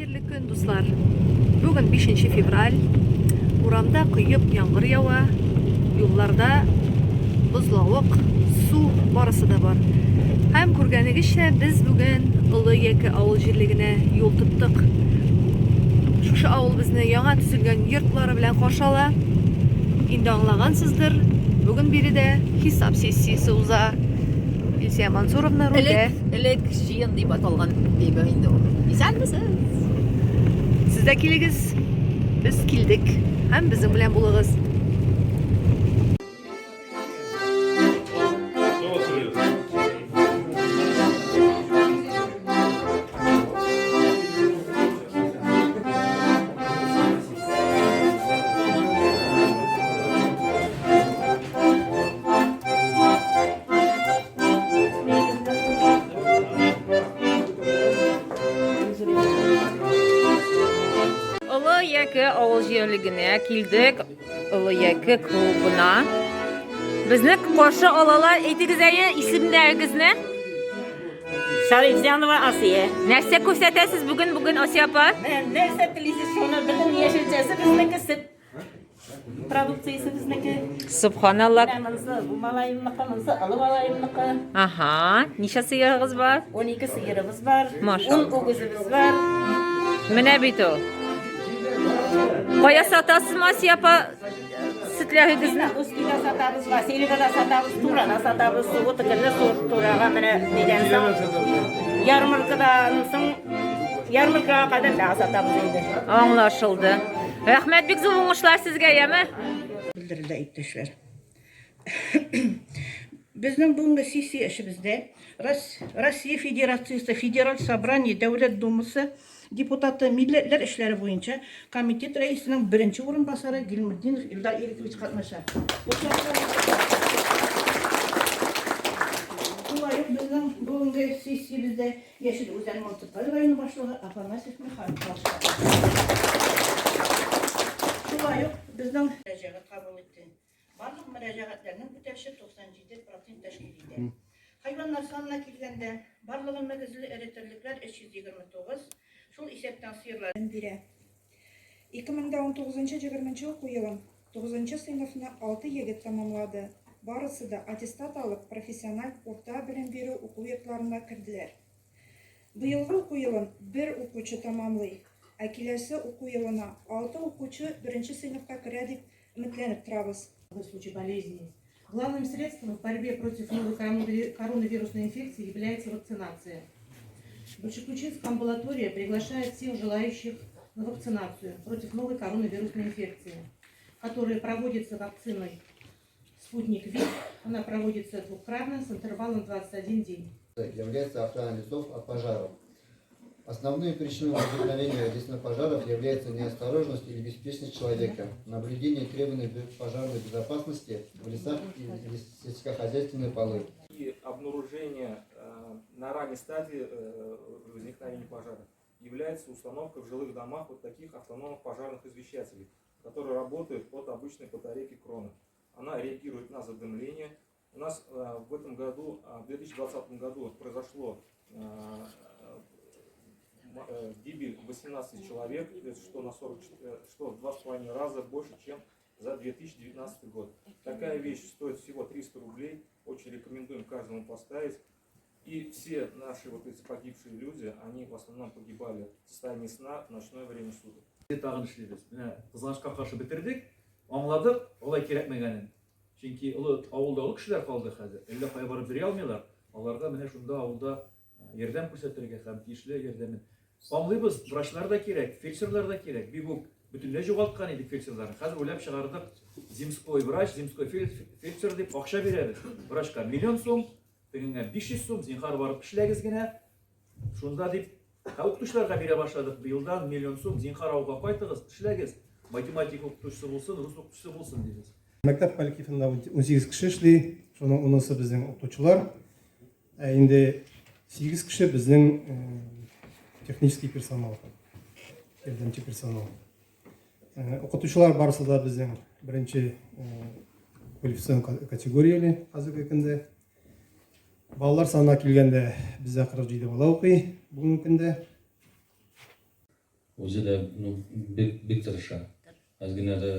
Hayırlı gün dostlar. Bugün 5 fevral. Uramda kıyıp yağmur yawa. Yollarda buzlawık, su barısı da var. Hem ko'rganingizcha biz bugün Ilı Yeki avul jirligine yol tuttuk. Şuşu avul bizni yangi tuzilgan yurtlari bilan qarshi ala. Endi anglagansizdir. Bugün biri de hesap sessiyasi uza. Ilsiya Mansurovna rolda. Elek жиын деп аталған дейбі енді ол. Исәнмісіз? Siz de kelingіз, biz keldik. Hem bizim bilen buluguz. Ilı Yeki avul jirligine keldik. Ilı Yeki klubuna. Bizni qarshi olalar aytingizlar ismlaringizni. Şarifjanova Asiye. Narsa ko'rsatasiz bugun Osiyo opa? Nersa tilisiz şunu bilin yeşilçesi bizniki süt. Produksiyasi bizniki. Subhanallah. Namınsı, bu malayımlıqımızı, alı malayımlıqı. Aha, necha sigirimiz bor? 12 sigirimiz var. Maşallah. 10 o'g'izimiz var. Mana bitu. Qo'ya sotasizmi Osiyo opa? Sütlaringizni? Uskida satamiz, Vasiliyada satamiz, Turada satamiz, O'tikida Turaga mana degan so'ng yarmarkadan so'ng yarmarkaga qadar da satamiz endi. Anlaşıldı. Rahmet bek zo'r o'ngishlar sizga yami? Bildirildi ittishlar. Bizning bugungi sessiya ishimizda Rossiya Federatsiyasi Federal Собрание Davlat Dumasi deputati Millatlar ishlari bo'yicha komitet raisining birinchi o'rinbosari Gilmuddinov Ildar Erikovich qatnashadi. Bizning bugungi sessiyamizda Yashil O'zan munitipal rayoni boshlig'i Afanasyev Mixail boshlig'i. Bizning murojaat qabul etdi. Barliq murojaatlarning o'tashi 97% tashkil etdi. Hayvonlar sonuna kelganda barlig'i magazli eritirliklar 329, şol hisobdan sıyırlardan biri. 2019-20 o'quv yili 9-sinfni 6 yigit tamomladi. Barisi da attestat olib professional o'rta bilim beruv o'quv yurtlarına kirdilar. Bu yilgi o'quv yilini bir o'quvchi tamomlaydi. Kelasi o'quv yilini 6 o'quvchi 1-sinfga kiradi deb umidlanib turamiz. В случае болезни. Главным средством в борьбе против новой коронавирусной инфекции является вакцинация. Большекучинская амбулатория приглашает всех желающих на вакцинацию против новой коронавирусной инфекции, которая проводится вакциной «Спутник ВИ». Она проводится двукратно с интервалом 21 день. Является охрана лесов от пожаров. Основной причиной возникновения лесных пожаров является неосторожность или беспечность человека, наблюдение требований пожарной безопасности в лесах и сельскохозяйственные полы. И обнаружение на ранней стадии возникновения пожара является установка в жилых домах вот таких автономных пожарных извещателей, которые работают от обычной батарейки крона. Она реагирует на задымление. У нас в этом году, в 2020 году произошло гибель 18 человек, что в 2,5 раза больше, чем за 2019 год. Такая вещь стоит всего 300 рублей. Очень рекомендуем каждому поставить. И все наши вот эти погибшие люди, они в основном погибали в состоянии сна в ночное время суток. Тағын ішлейбіз. Міне, қызғанышқа қаршы бітірдік, аңладық, олай керекмегенін. Чөнки ауылдағы кішілер қалды қазір. Әлі қай барып жүре алмайлар. Оларға міне шунда ауылда ярдәм күрсәтергә һәм тиешле ярдәмен. Аңлыйбыз, врачлар да керек, фельдшерлар да керек. Бик үк бөтенләй югалтқан идек фельдшерларны. Хәзер уйлап чыгардык. Земской врач, земской фельдшер дип акча бирәбез. Врачка 1 миллион сум, тегеңә 500 сум, зинһар барып эшләгез генә. Шунда дип укытучыларга бирә башладык. Быелдан 1 миллион сум зинһар ауга кайтыгыз, эшләгез. Математика укытучысы булсын, рус укытучысы булсын дибез. Мәктәп коллективында 18 кеше эшли, шуның 10-сы безнең укытучылар. Инде 8 кеше безнең технический персонал, ярдәмче персонал. Укытучылар барысы да безнең беренче квалификацион категорияле хәзерге көндә. Балалар санына килгәндә бездә 47 бала укый бүгенге көндә. O'zi de bek tırışa. Az gene de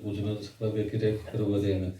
özüne de sıkla bir kere kırıva değme.